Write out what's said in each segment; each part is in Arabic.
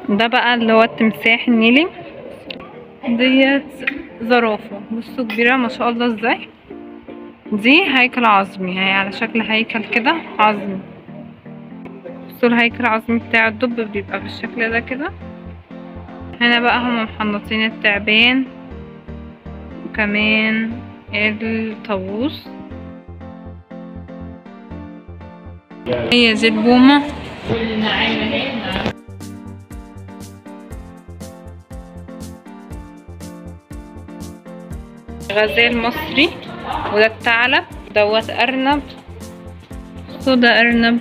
ده بقى اللي هو التمساح النيلي. ديت زرافة، بصوا كبيرة ما شاء الله ازاي. دي هيكل عظمي، هي على شكل هيكل كده عظمي. بصوا الهيكل العظمي بتاع الدب بيبقى بالشكل ده كده. هنا بقى هم محنطين التعبان وكمان الطاووس. هي دي البومة. غزال مصري، وده الثعلب، دوت أرنب. بصوا ده أرنب،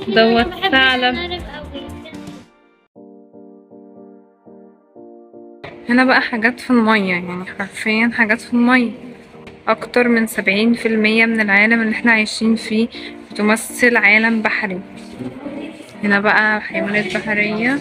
دوت ثعلب. هنا بقى حاجات في المية، يعني حرفيا حاجات في المية. أكتر من 70% من العالم اللي احنا عايشين فيه بتمثل عالم بحري. هنا بقى حيوانات بحرية.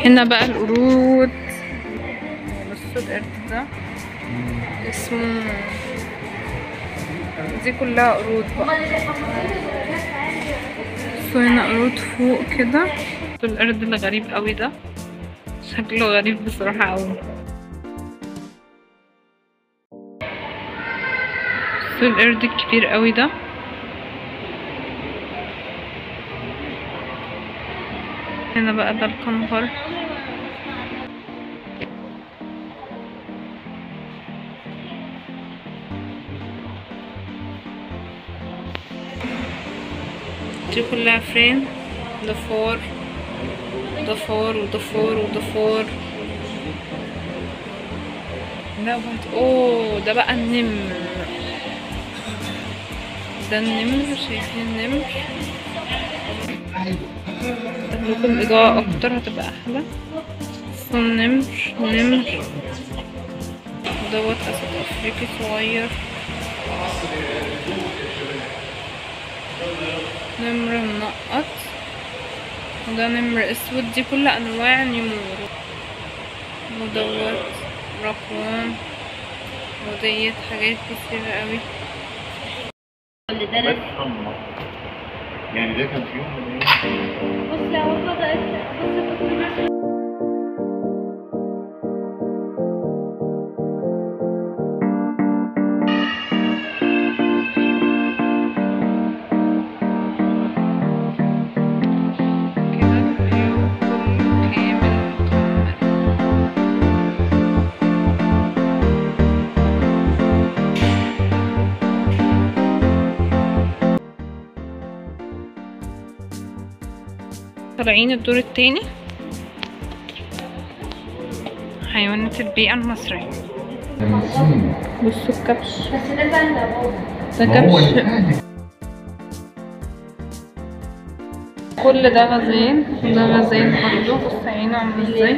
هنا بقى القرود. بصوا القرد ده اسمه، دي كلها قرود بقى. بصوا هنا قرود فوق كده. بصوا القرد الغريب قوي ده، شكله غريب بصراحة قوي. بصوا القرد الكبير قوي ده. هنا بقى ده الكنغر. دي كلها فرين. ضفار ضفار وضفار وضفار. اوه ده بقى النمر. ده النمر، شايفين النمر؟ لكم الإضاءة أكتر هتبقى أحلى. بصوا النمر، نمر دوت أسد أفريقي صغير. نمر منقط، وده نمر أسود. دي كل أنواع النمور. ودوت رقوان، وديت حاجات كتيرة قوي. يعني ده كان في يوم من الايام. بص يا هو ده، بص. طالعين الدور التاني. حيوانات البيئة المصرية. بصوا الكبش، ده كبش. كل ده غزال، ده غزال برضو. بص عينه عامله ازاي.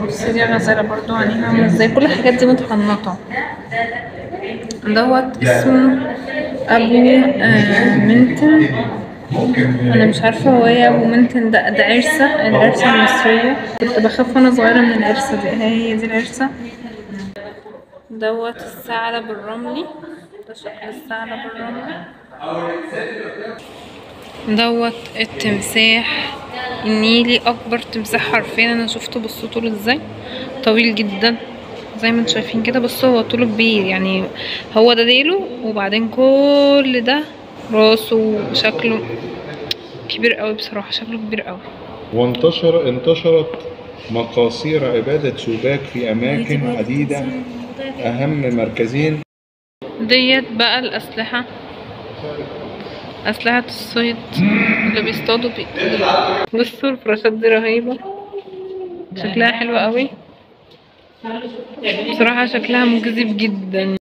بص دي غزالة برضو عينيها عامله ازاي. كل الحاجات دي متحنطة. دوت اسمه ابو منتن. انا مش عارفه هو ايه ابو منتن ده. ده عرسه، العرسه المصريه. كنت بخاف وانا صغيره من العرسه دي. هي دي العرسه. دوت الثعلب الرملي، ده شكل الثعلب الرملي. دوت التمساح النيلي، اكبر تمساح حرفيا انا شفته. بصوا طوله ازاي، طويل جدا زي ما انتم شايفين كده. بصوا هو طوله كبير، يعني هو ده ديله وبعدين كل ده راسه. وشكله كبير قوي بصراحة، شكله كبير قوي. انتشرت مقاصير عبادة سوباك في أماكن عديدة، أهم مركزين. ديت بقى الأسلحة، أسلحة الصيد اللي بيصطادوا بيه. بصوا الفراشات دي رهيبة، شكلها حلو قوي بصراحة، شكلها مجذب جدا.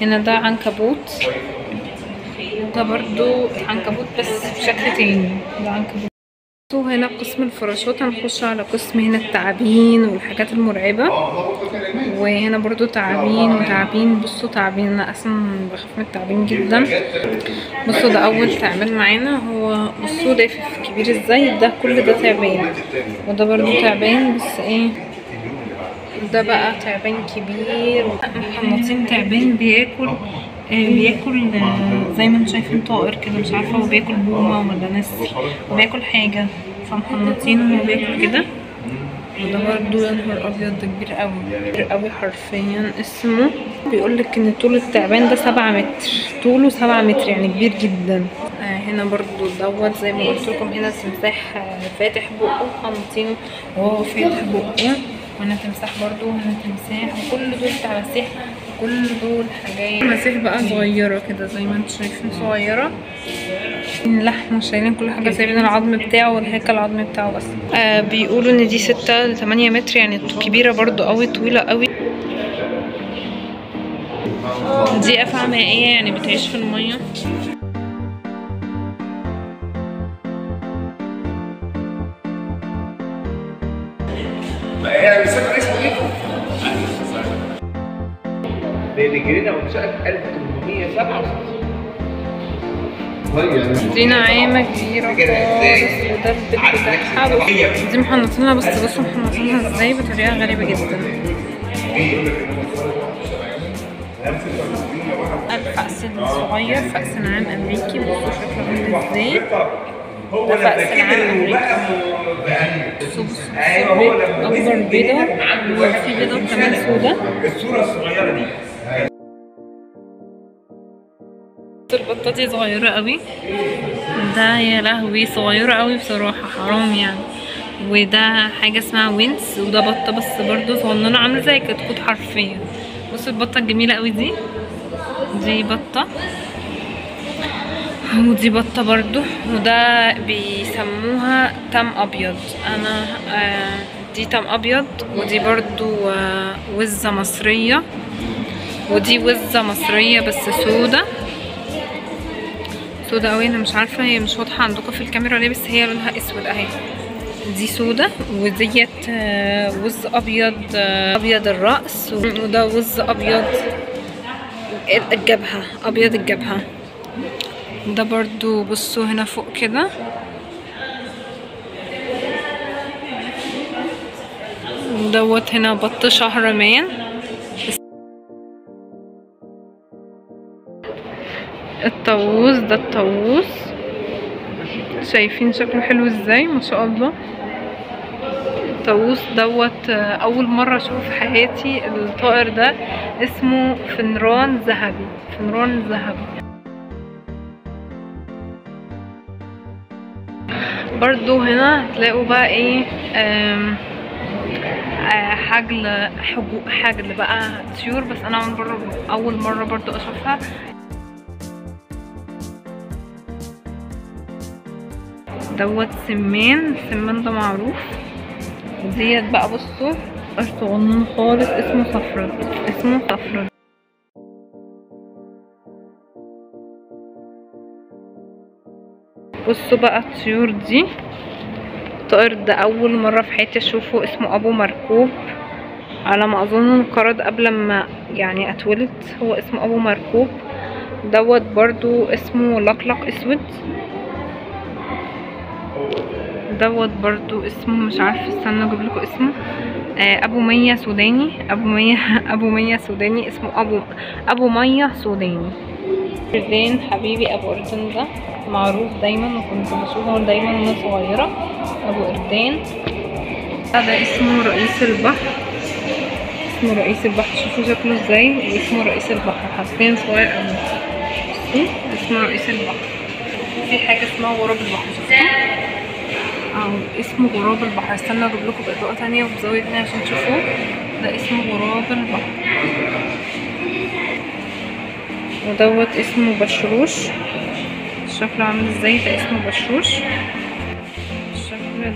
هنا ده عنكبوت، ده برضو عنكبوت بس بشكل تاني. ده عنكبوت. هنا قسم الفراشات، هنخش على قسم هنا التعابين والحاجات المرعبة. وهنا برضو تعابين وتعابين. بصوا تعابين، انا اصلا بخاف من التعابين جدا. بصوا ده اول تعبان معانا، هو بصوا دافف كبير ازاي. ده كل ده تعبان، وده برضو تعبان، بس ايه ده بقى تعبان كبير. محنطين تعبان بياكل زي ما انتم شايفين طائر كده، مش عارفه هو بياكل بومه ولا نسر، وبياكل حاجه، فمحنطينه وهو بياكل كده. وده برضو يا نهار ابيض، ده كبير قوي كبير قوي حرفيا. اسمه بيقولك ان طول التعبان ده 7 متر، طوله 7 متر يعني كبير جدا. هنا برضو دوت زي ما قلت لكم، هنا تمساح فاتح بقه، محنطينه وهو فاتح بقه. وهنا تمساح برضو، وهنا تمساح، وكل دول تماسيح، كل دول حاجات تماسيح بقى صغيرة كده زي ما انتم شايفين، صغيرة. اللحم وشايلين كل حاجة، سايبين العظم بتاعه والهيكل العظمي بتاعه بس. بيقولوا ان دي 6 ل 8 متر يعني كبيرة برضو قوي، طويلة قوي. دي أفعى مائية يعني بتعيش في المية. جرينا وانشأت 1867. دي نعامة كبيرة خالص، وده البيت بتاعها. دي محنطينها، بس بصوا محنطينها ازاي بطريقة غريبة جدا. الفأس الصغير، فأس نعام أمريكي، بصوا شكله عامل ازاي. ده فأس نعام أمريكي. بصوا أكبر بيضة، وفي بيضة كمان سودا. الصورة الصغيرة دي البطة دي صغيرة قوي، ده يا لهوي صغيرة قوي بصراحة، حرام يعني. وده حاجة اسمها وينس، وده بطة بس برضو صغننة عاملة زي كتكوت حرفيا. بصوا البطة الجميلة قوي دي بطة، ودي بطة برضو. وده بيسموها تام ابيض. انا دي تام ابيض، ودي برضو وزة مصرية، ودي وزة مصرية بس سودة قوي. انا مش عارفة هي مش واضحة عندكم في الكاميرا ليه، بس هي لونها اسود اهي. دي سودة، وديت وز ابيض، ابيض الرأس، وده وز ابيض الجبهة، ابيض الجبهة. ده برضو بصوا هنا فوق كده، دوت هنا بط شهرمان. الطاووس، ده الطاووس، شايفين شكله حلو ازاي ما شاء الله. الطاووس دوت اول مرة اشوف في حياتي. الطائر ده اسمه فنران ذهبي، فنران ذهبي. برضو هنا هتلاقوا بقى ايه، حجل بقى طيور، بس انا اول مرة برضو اشوفها. دوت سمان ده معروف. ديت بقى بصوا صغنن خالص، اسمه صفرد. بصوا بقى الطيور دي، الطائر ده اول مره في حياتي اشوفه، اسمه ابو مركوب. على ما اظن انقرض قبل ما يعني اتولد، هو اسمه ابو مركوب. دوت برضو اسمه لقلق اسود. دوت برضو اسمه مش عارفه، استنى اجيب لكم اسمه. ابو مية سوداني، ابو مية سوداني، اسمه ابو مية سوداني. اردان حبيبي، ابو اردان ده معروف دايما، وكنت بشوفه دايما وانا صغيره. ابو اردان ده اسمه رئيس البحر، شوفوا شكله ازاي، اسمه رئيس البحر حرفيا صغير قوي. اسمه رئيس البحر. في حاجه اسمها غراب البحر، شفتوا؟ اسمه غراب البحر. استنى اجيب لكم باضاءه تانية وبزاويه تانية عشان تشوفوه. ده اسمه غراب البحر. ودوت اسمه بشروش، شكله عامل ازاي، ده اسمه بشروش الشكل ده.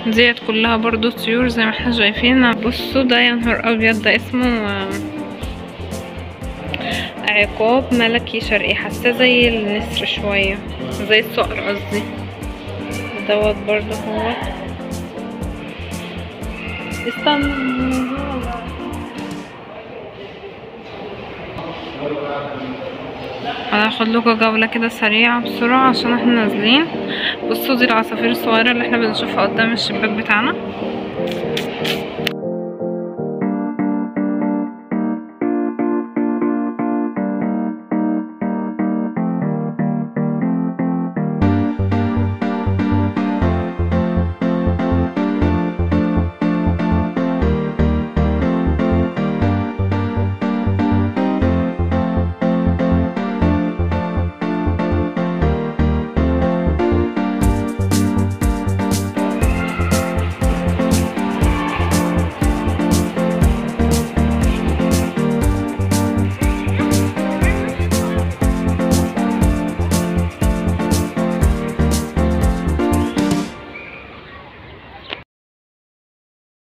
ديت كلها برضو طيور زي ما احنا شايفين. بصوا ده يا نهار ابيض، ده اسمه عقاب ملكي شرقي، حاساه زي النسر شوية، زي الصقر قصدي. دوت برضه هو. استنى انا هاخد لكم جولة كده سريعة بسرعة عشان احنا نازلين. بصوا دي العصافير الصغيرة اللي احنا بنشوفها قدام الشباك بتاعنا.